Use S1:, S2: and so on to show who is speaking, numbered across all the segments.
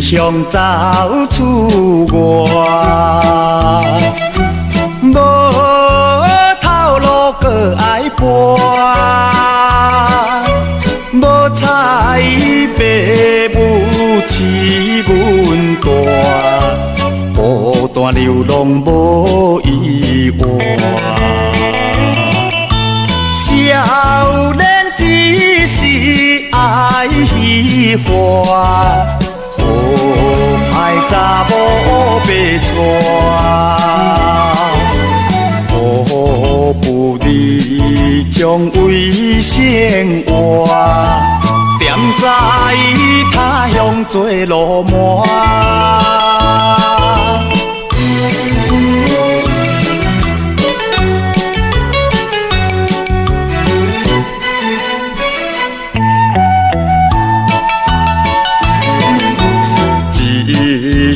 S1: 乡走出外，无头路搁爱搬，无彩爸母饲阮大，孤单流浪无依偎。少年只是爱虚华，歹查某被娶，不你将为生活，踮在他乡做路漫。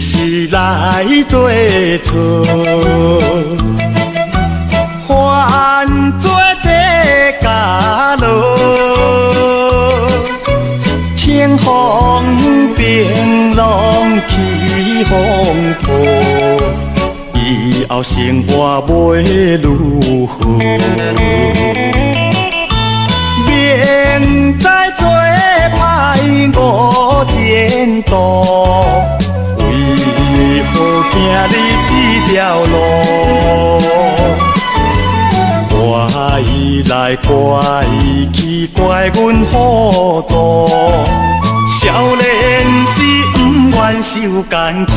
S1: 是来做错，犯做这家路，清风平浪起风波，以后生活袂如何？明知做歹无前途。何行你这条路？怪来怪去，怪阮糊涂。少年时不愿受艰苦。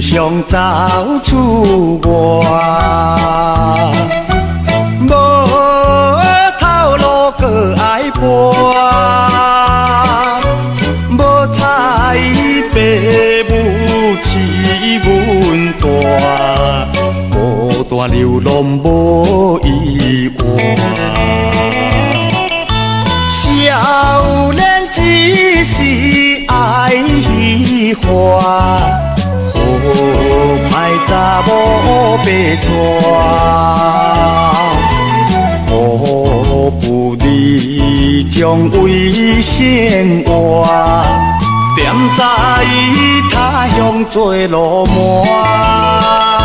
S1: 乡走出外，无头路搁爱搬，无彩爸母饲阮大，孤单流浪无依偎。少年只是爱虚华。歹查某被娶，不你将为生活，踮在他乡做路漫。